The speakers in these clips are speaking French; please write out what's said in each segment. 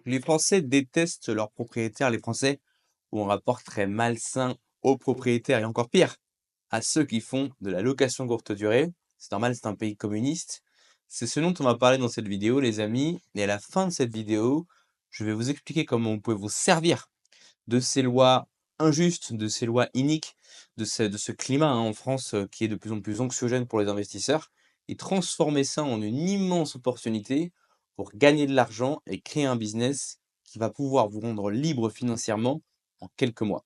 Les Français détestent leurs propriétaires. Les Français ont un rapport très malsain aux propriétaires et encore pire, à ceux qui font de la location courte durée. C'est normal, c'est un pays communiste. C'est ce dont on va parler dans cette vidéo, les amis. Et à la fin de cette vidéo, je vais vous expliquer comment vous pouvez vous servir de ces lois injustes, de ces lois iniques, de ce climat en France qui est de plus en plus anxiogène pour les investisseurs, et transformer ça en une immense opportunité pour gagner de l'argent et créer un business qui va pouvoir vous rendre libre financièrement en quelques mois.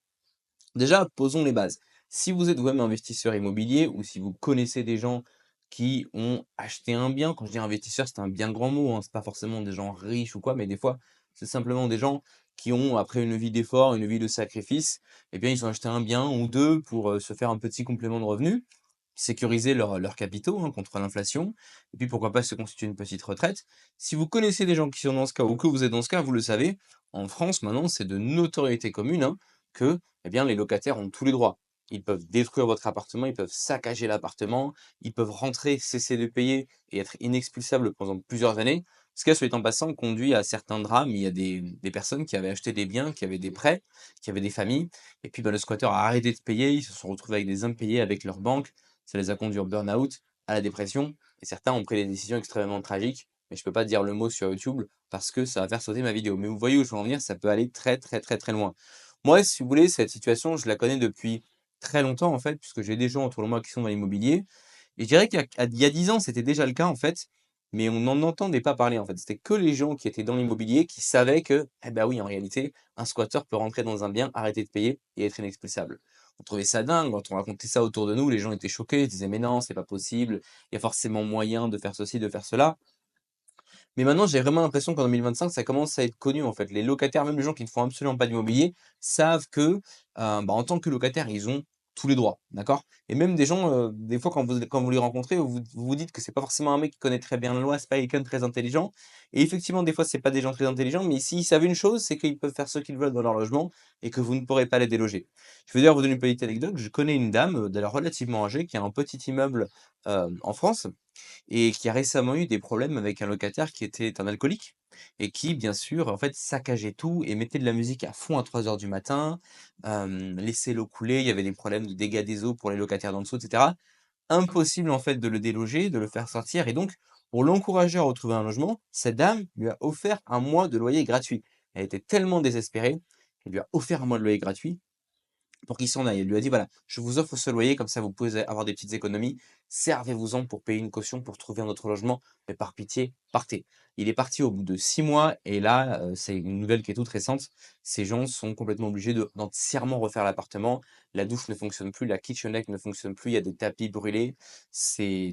Déjà, posons les bases. Si vous êtes vous-même investisseur immobilier ou si vous connaissez des gens qui ont acheté un bien, quand je dis investisseur, c'est un bien grand mot, hein, c'est pas forcément des gens riches ou quoi, mais des fois, c'est simplement des gens qui ont, après une vie d'effort, une vie de sacrifice, eh bien, ils ont acheté un bien ou deux pour se faire un petit complément de revenus, sécuriser leurs capitaux hein, contre l'inflation, et puis pourquoi pas se constituer une petite retraite. Si vous connaissez des gens qui sont dans ce cas ou que vous êtes dans ce cas, vous le savez, en France maintenant, c'est de notoriété commune hein, que eh bien, les locataires ont tous les droits. Ils peuvent détruire votre appartement, ils peuvent saccager l'appartement, ils peuvent rentrer, cesser de payer et être inexpulsables pendant plusieurs années. Ce qui, soit en passant, conduit à certains drames. Il y a des personnes qui avaient acheté des biens, qui avaient des prêts, qui avaient des familles, et puis le squatteur a arrêté de payer, ils se sont retrouvés avec des impayés avec leur banque, ça les a conduits au burn-out, à la dépression, et certains ont pris des décisions extrêmement tragiques, mais je peux pas dire le mot sur YouTube parce que ça va faire sauter ma vidéo. Mais vous voyez où je veux en venir, ça peut aller très très très très loin. Moi, si vous voulez, cette situation, je la connais depuis très longtemps, en fait, puisque j'ai des gens autour de moi qui sont dans l'immobilier. Et je dirais qu'il y a 10 ans, c'était déjà le cas, en fait, mais on n'en entendait pas parler, en fait. C'était que les gens qui étaient dans l'immobilier qui savaient que, eh ben oui, en réalité, un squatteur peut rentrer dans un bien, arrêter de payer et être inexpulsable. On trouvait ça dingue, quand on racontait ça autour de nous, les gens étaient choqués, ils disaient: «Mais non, c'est pas possible, il y a forcément moyen de faire ceci, de faire cela». Mais maintenant, j'ai vraiment l'impression qu'en 2025, ça commence à être connu, en fait. Les locataires, même les gens qui ne font absolument pas d'immobilier, savent que, en tant que locataire, ils ont tous les droits, d'accord? Et même des gens, des fois, quand vous les rencontrez, vous dites que c'est pas forcément un mec qui connaît très bien la loi, c'est pas quelqu'un de très intelligent. Et effectivement, des fois, c'est pas des gens très intelligents, mais s'ils savent une chose, c'est qu'ils peuvent faire ce qu'ils veulent dans leur logement et que vous ne pourrez pas les déloger. Je veux dire, vous donner une petite anecdote. Je connais une dame, d'ailleurs relativement âgée, qui a un petit immeuble, en France et qui a récemment eu des problèmes avec un locataire qui était un alcoolique et qui, bien sûr, en fait, saccageait tout et mettait de la musique à fond à 3 heures du matin, laissait l'eau couler, il y avait des problèmes de dégâts des eaux pour les locataires d'en dessous et cetera. Impossible, en fait, de le déloger, de le faire sortir et donc pour l'encourager à retrouver un logement, cette dame lui a offert un mois de loyer gratuit. Elle était tellement désespérée qu'elle lui a offert un mois de loyer gratuit pour qu'il s'en aille. Elle lui a dit: «Voilà, je vous offre ce loyer, comme ça vous pouvez avoir des petites économies. Servez-vous-en pour payer une caution pour trouver un autre logement, mais par pitié, partez». Il est parti au bout de 6 mois et là, c'est une nouvelle qui est toute récente. Ces gens sont complètement obligés d'entièrement refaire l'appartement. La douche ne fonctionne plus, la kitchenette ne fonctionne plus, il y a des tapis brûlés.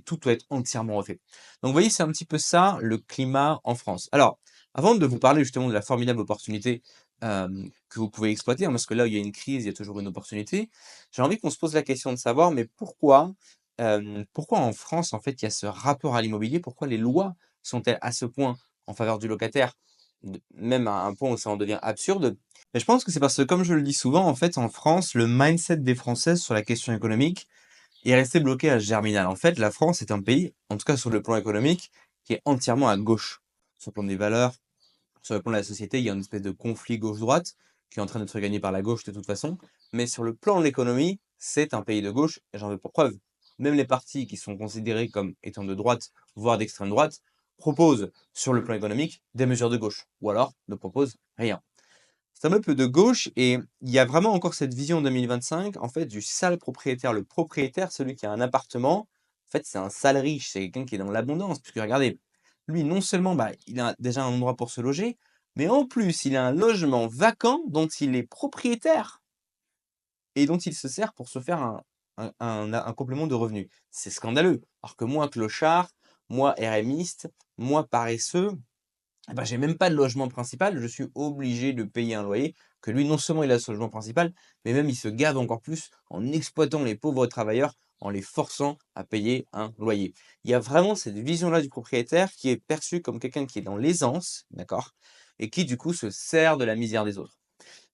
Tout doit être entièrement refait. Donc vous voyez, c'est un petit peu ça le climat en France. Alors, avant de vous parler justement de la formidable opportunité que vous pouvez exploiter, hein, parce que là où il y a une crise, il y a toujours une opportunité. J'ai envie qu'on se pose la question de savoir, mais pourquoi en France, en fait, il y a ce rapport à l'immobilier? Pourquoi les lois sont-elles à ce point en faveur du locataire? Même à un point où ça en devient absurde. Mais je pense que c'est parce que, comme je le dis souvent, en fait, en France, le mindset des Français sur la question économique est resté bloqué à Germinal. En fait, la France est un pays, en tout cas sur le plan économique, qui est entièrement à gauche. Sur le plan des valeurs, sur le plan de la société, il y a une espèce de conflit gauche-droite qui est en train d'être gagné par la gauche de toute façon. Mais sur le plan de l'économie, c'est un pays de gauche, et j'en veux pour preuve. Même les partis qui sont considérés comme étant de droite, voire d'extrême droite, proposent sur le plan économique des mesures de gauche, ou alors ne proposent rien. C'est un peu de gauche et il y a vraiment encore cette vision en 2025, en fait, du sale propriétaire. Le propriétaire, celui qui a un appartement, en fait, c'est un sale riche, c'est quelqu'un qui est dans l'abondance. Puisque regardez, lui, non seulement il a déjà un endroit pour se loger, mais en plus, il a un logement vacant dont il est propriétaire et dont il se sert pour se faire un complément de revenu. C'est scandaleux. Alors que moi, clochard, moi, RMiste, moi, paresseux, eh ben, j'ai même pas de logement principal, je suis obligé de payer un loyer, que lui, non seulement il a ce logement principal, mais même il se gave encore plus en exploitant les pauvres travailleurs, en les forçant à payer un loyer. Il y a vraiment cette vision-là du propriétaire qui est perçu comme quelqu'un qui est dans l'aisance, d'accord? Et qui du coup se sert de la misère des autres.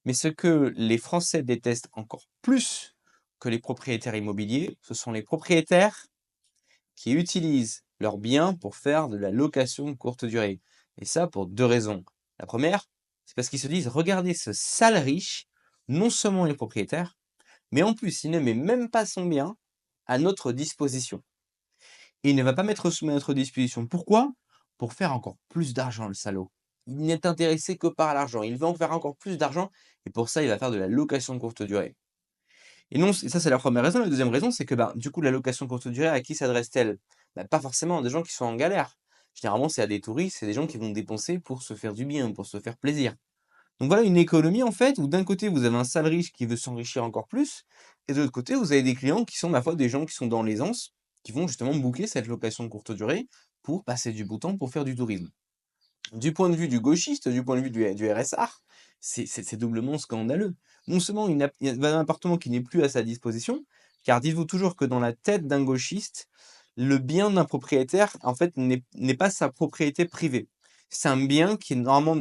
Mais ce que les Français détestent encore plus que les propriétaires immobiliers, ce sont les propriétaires qui utilisent leurs biens pour faire de la location courte durée. Et ça pour 2 raisons. La première, C'est parce qu'ils se disent: «Regardez ce sale riche, non seulement il est propriétaire, mais en plus il ne met même pas son bien à notre disposition et il ne va pas mettre son bien à notre disposition». Pourquoi? Pour faire encore plus d'argent, le salaud. Il n'est intéressé que par l'argent. Il veut en faire encore plus d'argent et pour ça, il va faire de la location de courte durée. Et non, ça c'est la première raison. La deuxième raison, c'est que, bah, du coup, la location courte durée, à qui s'adresse-t-elle? Bah, pas forcément à des gens qui sont en galère. Généralement, c'est à des touristes, c'est des gens qui vont dépenser pour se faire du bien, pour se faire plaisir. Donc voilà une économie, en fait, où d'un côté, vous avez un sale riche qui veut s'enrichir encore plus et de l'autre côté, vous avez des clients qui sont, ma foi, des gens qui sont dans l'aisance, qui vont justement booker cette location de courte durée pour passer du beau temps, pour faire du tourisme. Du point de vue du gauchiste, du point de vue du RSR, c'est doublement scandaleux. Non seulement il y a un appartement qui n'est plus à sa disposition, car dites-vous toujours que dans la tête d'un gauchiste, le bien d'un propriétaire, en fait, n'est pas sa propriété privée. C'est un bien qui normalement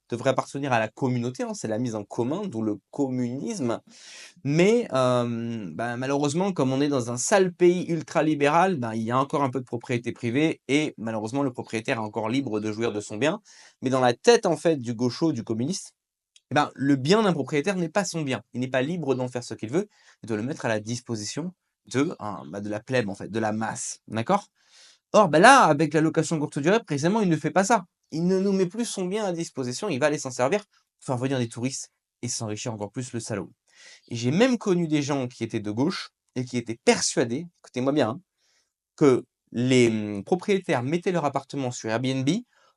devrait appartenir à la communauté, hein, c'est la mise en commun, d'où le communisme. Mais bah, malheureusement, comme on est dans un sale pays ultralibéral, ben, il y a encore un peu de propriété privée et malheureusement, le propriétaire est encore libre de jouir de son bien. Mais dans la tête, en fait, du gaucho, du communiste, eh ben, le bien d'un propriétaire n'est pas son bien. Il n'est pas libre d'en faire ce qu'il veut et de le mettre à la disposition bah, de la plèbe, en fait, de la masse. D'accord? Or, bah, là, avec la location courte durée, précisément, il ne fait pas ça. Il ne nous met plus son bien à disposition, il va aller s'en servir pour faire venir des touristes et s'enrichir encore plus, le salaud. Et j'ai même connu des gens qui étaient de gauche et qui étaient persuadés, écoutez-moi bien, hein, que les propriétaires mettaient leur appartement sur Airbnb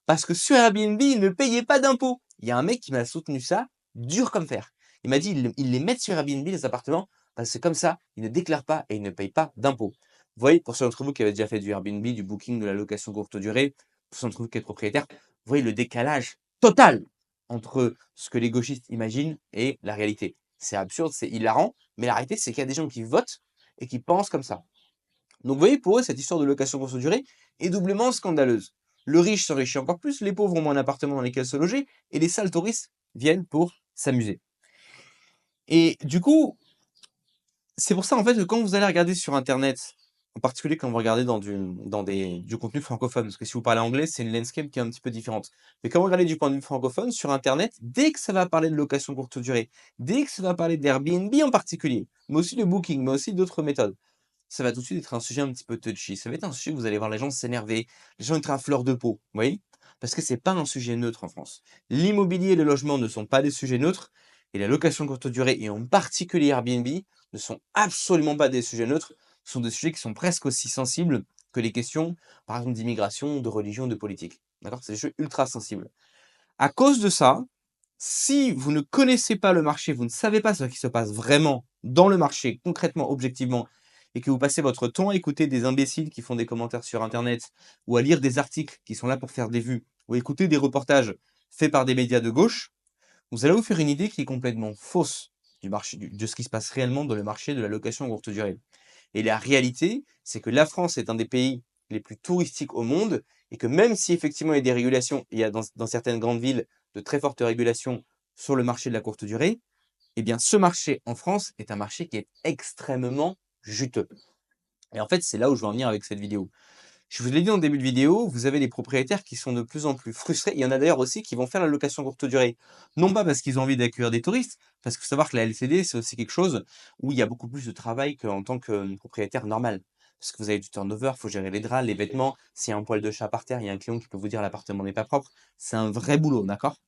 parce que sur Airbnb, ils ne payaient pas d'impôts. Il y a un mec qui m'a soutenu ça, dur comme fer. Il m'a dit, ils les mettent sur Airbnb, les appartements, parce que comme ça, ils ne déclarent pas et ils ne payent pas d'impôts. Vous voyez, pour ceux d'entre vous qui avaient déjà fait du Airbnb, du booking, de la location courte durée, pour ceux d'entre vous qui êtes propriétaires, vous voyez le décalage total entre ce que les gauchistes imaginent et la réalité. C'est absurde, c'est hilarant, mais la réalité, c'est qu'il y a des gens qui votent et qui pensent comme ça. Donc vous voyez, pour eux, cette histoire de location courte durée est doublement scandaleuse. Le riche s'enrichit encore plus, les pauvres ont moins d'appartements dans lesquels se loger, et les sales touristes viennent pour s'amuser. Et du coup, c'est pour ça en fait que quand vous allez regarder sur internet, en particulier quand vous regardez du contenu francophone, parce que si vous parlez anglais, c'est une landscape qui est un petit peu différente. Mais quand vous regardez du point de vue francophone, sur internet, dès que ça va parler de location courte durée, dès que ça va parler d'Airbnb en particulier, mais aussi de Booking, mais aussi d'autres méthodes, ça va tout de suite être un sujet un petit peu touchy. Ça va être un sujet où vous allez voir les gens s'énerver, les gens être à fleur de peau, vous voyez? Parce que c'est pas un sujet neutre en France. L'immobilier et le logement ne sont pas des sujets neutres et la location courte durée et en particulier Airbnb ne sont absolument pas des sujets neutres. Ce sont des sujets qui sont presque aussi sensibles que les questions, par exemple, d'immigration, de religion, de politique. D'accord? C'est des sujets ultra sensibles. À cause de ça, si vous ne connaissez pas le marché, vous ne savez pas ce qui se passe vraiment dans le marché, concrètement, objectivement, et que vous passez votre temps à écouter des imbéciles qui font des commentaires sur internet, ou à lire des articles qui sont là pour faire des vues, ou à écouter des reportages faits par des médias de gauche, vous allez vous faire une idée qui est complètement fausse du marché, de ce qui se passe réellement dans le marché de la location courte durée. Et la réalité, c'est que la France est un des pays les plus touristiques au monde et que même si effectivement il y a des régulations, il y a dans certaines grandes villes de très fortes régulations sur le marché de la courte durée, eh bien ce marché en France est un marché qui est extrêmement juteux. Et en fait, c'est là où je veux en venir avec cette vidéo. Je vous l'ai dit en début de vidéo, vous avez des propriétaires qui sont de plus en plus frustrés. Il y en a d'ailleurs aussi qui vont faire la location courte durée. Non pas parce qu'ils ont envie d'accueillir des touristes, parce qu'il faut savoir que la LCD, c'est aussi quelque chose où il y a beaucoup plus de travail qu'en tant que propriétaire normal. Parce que vous avez du turnover, il faut gérer les draps, les vêtements. S'il y a un poil de chat par terre, il y a un client qui peut vous dire l'appartement n'est pas propre. C'est un vrai boulot, d'accord?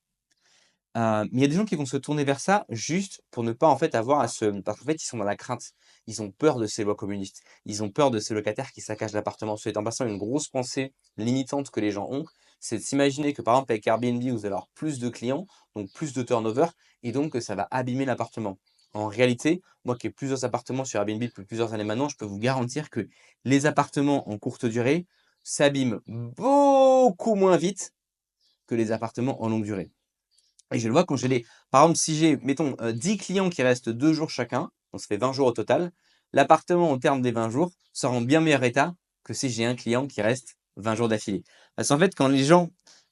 Mais il y a des gens qui vont se tourner vers ça juste pour ne pas en fait avoir à se parce qu'en fait, ils sont dans la crainte. Ils ont peur de ces lois communistes. Ils ont peur de ces locataires qui saccagent l'appartement. C'est en passant une grosse pensée limitante que les gens ont, c'est de s'imaginer que par exemple avec Airbnb, vous allez avoir plus de clients, donc plus de turnover et donc que ça va abîmer l'appartement. En réalité, moi qui ai plusieurs appartements sur Airbnb depuis plusieurs années maintenant, je peux vous garantir que les appartements en courte durée s'abîment beaucoup moins vite que les appartements en longue durée. Et je le vois quand j'ai les par exemple, si j'ai, mettons, 10 clients qui restent 2 jours chacun, donc ça fait 20 jours au total, l'appartement au terme des 20 jours sera en bien meilleur état que si j'ai un client qui reste 20 jours d'affilée. Parce qu'en fait, quand les gens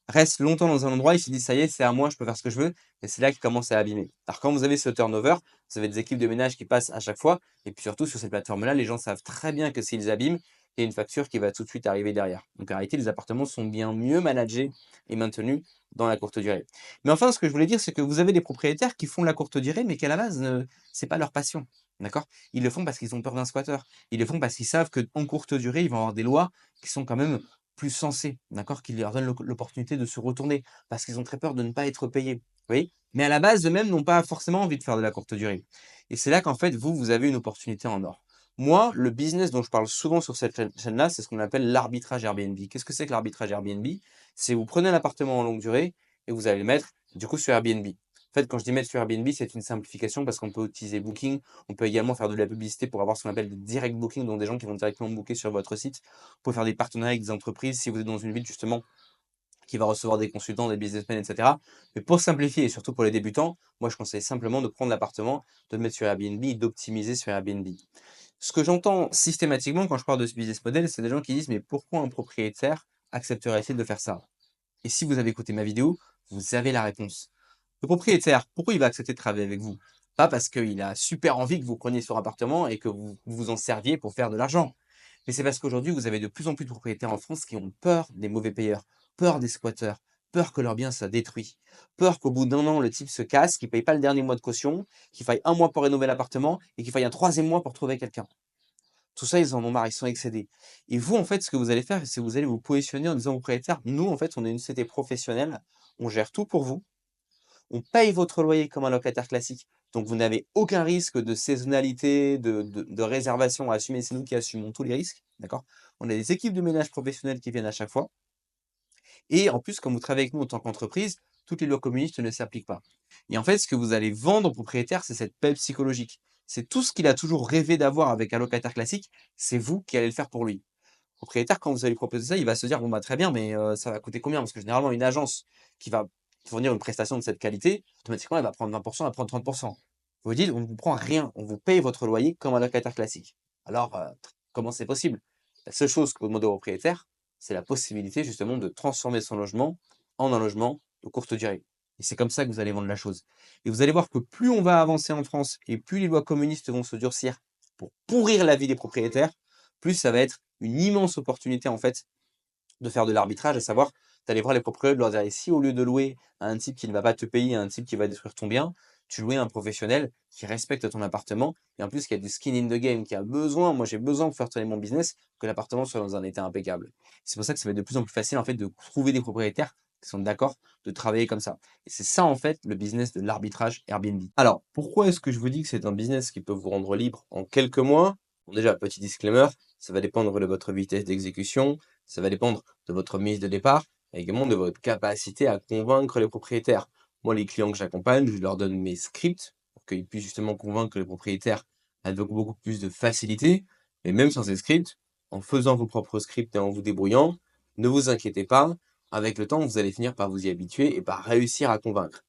restent longtemps dans un endroit, ils se disent: «Ça y est, c'est à moi, je peux faire ce que je veux» et c'est là qu'ils commencent à abîmer. Alors quand vous avez ce turnover, vous avez des équipes de ménage qui passent à chaque fois et puis surtout sur cette plateforme-là, les gens savent très bien que s'ils abîment, et une facture qui va tout de suite arriver derrière. Donc en réalité, les appartements sont bien mieux managés et maintenus dans la courte durée. Mais enfin, ce que je voulais dire, c'est que vous avez des propriétaires qui font de la courte durée, mais qu'à la base, c'est pas leur passion. D'accord? Ils le font parce qu'ils ont peur d'un squatter. Ils le font parce qu'ils savent qu'en courte durée, ils vont avoir des lois qui sont quand même plus sensées, d'accord? Qui leur donnent l'opportunité de se retourner parce qu'ils ont très peur de ne pas être payés. Vous voyez? Mais à la base, eux-mêmes n'ont pas forcément envie de faire de la courte durée. Et c'est là qu'en fait, vous avez une opportunité en or. Moi, le business dont je parle souvent sur cette chaîne-là, c'est ce qu'on appelle l'arbitrage Airbnb. Qu'est-ce que c'est que l'arbitrage Airbnb? C'est vous prenez un appartement en longue durée et vous allez le mettre du coup sur Airbnb. En fait, quand je dis mettre sur Airbnb, c'est une simplification parce qu'on peut utiliser Booking. On peut également faire de la publicité pour avoir ce qu'on appelle des direct booking, donc des gens qui vont directement booker sur votre site. Vous pouvez faire des partenariats avec des entreprises si vous êtes dans une ville justement qui va recevoir des consultants, des businessmen, etc. Mais pour simplifier et surtout pour les débutants, moi je conseille simplement de prendre l'appartement, de le mettre sur Airbnb et d'optimiser sur Airbnb. Ce que j'entends systématiquement quand je parle de ce business model, c'est des gens qui disent mais pourquoi un propriétaire accepterait-il de faire ça? Et si vous avez écouté ma vidéo, vous avez la réponse. Le propriétaire, pourquoi il va accepter de travailler avec vous? Pas parce qu'il a super envie que vous preniez son appartement et que vous vous en serviez pour faire de l'argent. Mais c'est parce qu'aujourd'hui, vous avez de plus en plus de propriétaires en France qui ont peur des mauvais payeurs, peur des squatteurs, peur que leur bien soit détruit, peur qu'au bout d'un an, le type se casse, qu'il ne paye pas le dernier mois de caution, qu'il faille un mois pour rénover l'appartement et qu'il faille un troisième mois pour trouver quelqu'un. Tout ça, ils en ont marre, ils sont excédés. Et vous, en fait, ce que vous allez faire, c'est que vous allez vous positionner en disant au propriétaire, nous, en fait, on est une société professionnelle, on gère tout pour vous, on paye votre loyer comme un locataire classique, donc vous n'avez aucun risque de saisonnalité, de réservation à assumer, c'est nous qui assumons tous les risques, d'accord? On a des équipes de ménage professionnelles qui viennent à chaque fois, et en plus, comme vous travaillez avec nous en tant qu'entreprise, toutes les lois communistes ne s'appliquent pas. Et en fait, ce que vous allez vendre au propriétaire, c'est cette paix psychologique. C'est tout ce qu'il a toujours rêvé d'avoir avec un locataire classique, c'est vous qui allez le faire pour lui. Le propriétaire, quand vous allez lui proposer ça, il va se dire, bon bah très bien, mais ça va coûter combien? Parce que généralement, une agence qui va fournir une prestation de cette qualité, automatiquement, elle va prendre 20%, elle va prendre 30%. Vous vous dites, on ne vous prend rien, on vous paye votre loyer comme un locataire classique. Alors, comment c'est possible? La seule chose que vous demandez au propriétaire, c'est la possibilité justement de transformer son logement en un logement de courte durée. Et c'est comme ça que vous allez vendre la chose. Et vous allez voir que plus on va avancer en France et plus les lois communistes vont se durcir pour pourrir la vie des propriétaires, plus ça va être une immense opportunité en fait de faire de l'arbitrage, à savoir d'aller voir les propriétaires, de leur dire ici, au lieu de louer à un type qui ne va pas te payer, à un type qui va détruire ton bien, tu loues à un professionnel qui respecte ton appartement et en plus qui a du skin in the game, qui a besoin, moi j'ai besoin pour faire tourner mon business, que l'appartement soit dans un état impeccable. C'est pour ça que ça va être de plus en plus facile en fait de trouver des propriétaires qui sont d'accord de travailler comme ça. Et c'est ça en fait le business de l'arbitrage Airbnb. Alors, pourquoi est-ce que je vous dis que c'est un business qui peut vous rendre libre en quelques mois? Bon, déjà, petit disclaimer, ça va dépendre de votre vitesse d'exécution, ça va dépendre de votre mise de départ et également de votre capacité à convaincre les propriétaires. Moi, les clients que j'accompagne, je leur donne mes scripts pour qu'ils puissent justement convaincre les propriétaires avec beaucoup plus de facilité. Mais même sans ces scripts, en faisant vos propres scripts et en vous débrouillant, ne vous inquiétez pas, avec le temps, vous allez finir par vous y habituer et par réussir à convaincre.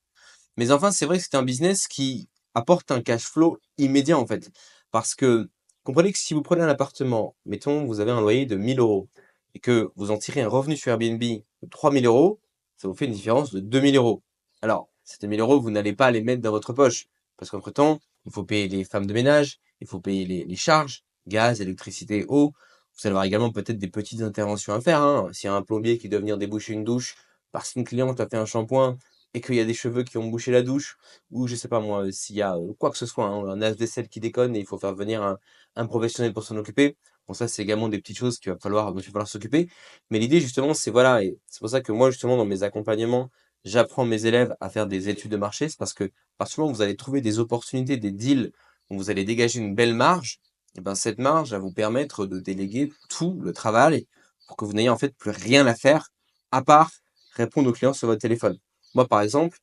Mais enfin, c'est vrai que c'est un business qui apporte un cash flow immédiat en fait. Parce que comprenez que si vous prenez un appartement, mettons, vous avez un loyer de 1000 € et que vous en tirez un revenu sur Airbnb de 3000 €, ça vous fait une différence de 2000 €. Alors, ces 2000 €, vous n'allez pas les mettre dans votre poche. Parce qu'entre-temps, il faut payer les femmes de ménage, il faut payer les charges, gaz, électricité, eau. Vous allez avoir également peut-être des petites interventions à faire, hein. S'il y a un plombier qui doit venir déboucher une douche parce qu'une cliente a fait un shampoing et qu'il y a des cheveux qui ont bouché la douche, ou je sais pas moi, s'il y a quoi que ce soit, hein, un lave-vaisselle qui déconne et il faut faire venir un professionnel pour s'en occuper. Bon, ça, c'est également des petites choses dont il va falloir s'occuper. Mais l'idée, justement, c'est voilà, et c'est pour ça que moi, justement, dans mes accompagnements, j'apprends mes élèves à faire des études de marché. C'est parce que, à partir du moment où vous allez trouver des opportunités, des deals, où vous allez dégager une belle marge, et ben, cette marge va vous permettre de déléguer tout le travail pour que vous n'ayez en fait plus rien à faire à part répondre aux clients sur votre téléphone. Moi, par exemple,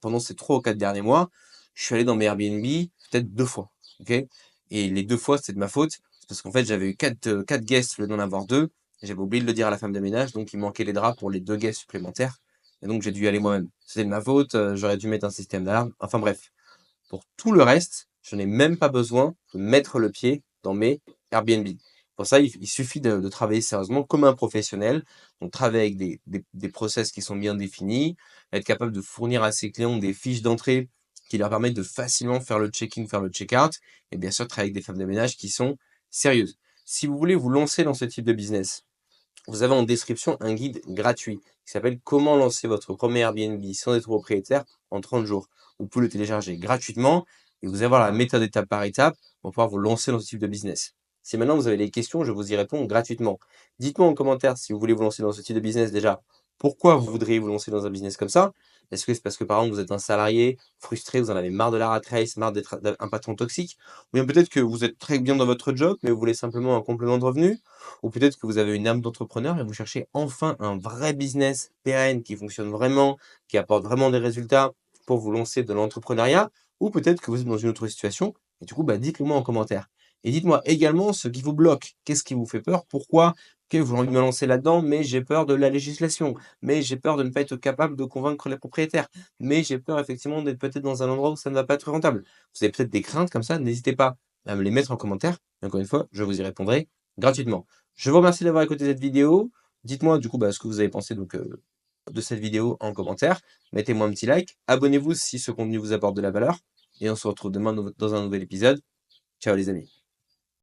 pendant ces 3 ou 4 derniers mois, je suis allé dans mes Airbnb peut-être 2 fois, OK? Et les 2 fois, c'est de ma faute. C'est parce qu'en fait, j'avais eu 4 guests au lieu d'en avoir 2. J'avais oublié de le dire à la femme de ménage, donc il manquait les draps pour les 2 guests supplémentaires et donc j'ai dû y aller moi-même. C'était de ma faute, j'aurais dû mettre un système d'alarme. Enfin bref, pour tout le reste, je n'ai même pas besoin de mettre le pied dans mes Airbnb. Pour ça, il suffit de travailler sérieusement comme un professionnel. Donc, travailler avec des process qui sont bien définis, être capable de fournir à ses clients des fiches d'entrée qui leur permettent de facilement faire le check-in, faire le check-out, et bien sûr, travailler avec des femmes de ménage qui sont sérieuses. Si vous voulez vous lancer dans ce type de business, vous avez en description un guide gratuit qui s'appelle Comment lancer votre premier Airbnb sans être propriétaire en 30 jours. Vous pouvez le télécharger gratuitement et vous allez avoir la méthode étape par étape pour pouvoir vous lancer dans ce type de business. Si maintenant vous avez des questions, je vous y réponds gratuitement. Dites-moi en commentaire si vous voulez vous lancer dans ce type de business déjà. Pourquoi vous voudriez vous lancer dans un business comme ça? Est-ce que c'est parce que par exemple vous êtes un salarié frustré, vous en avez marre de la rat race, marre d'être un patron toxique? Ou bien peut-être que vous êtes très bien dans votre job, mais vous voulez simplement un complément de revenu? Ou peut-être que vous avez une âme d'entrepreneur et vous cherchez enfin un vrai business pérenne qui fonctionne vraiment, qui apporte vraiment des résultats pour vous lancer de l'entrepreneuriat. Ou peut-être que vous êtes dans une autre situation. Et du coup, dites-le moi en commentaire. Et dites-moi également ce qui vous bloque. Qu'est-ce qui vous fait peur? Pourquoi? Que vous avez envie de me lancer là-dedans, mais j'ai peur de la législation, mais j'ai peur de ne pas être capable de convaincre les propriétaires, mais j'ai peur effectivement d'être peut-être dans un endroit où ça ne va pas être rentable. Vous avez peut-être des craintes comme ça, n'hésitez pas à me les mettre en commentaire. Et encore une fois, je vous y répondrai gratuitement. Je vous remercie d'avoir écouté cette vidéo. Dites-moi du coup ce que vous avez pensé de cette vidéo en commentaire. Mettez-moi un petit like. Abonnez-vous si ce contenu vous apporte de la valeur. Et on se retrouve demain dans un nouvel épisode. Ciao les amis.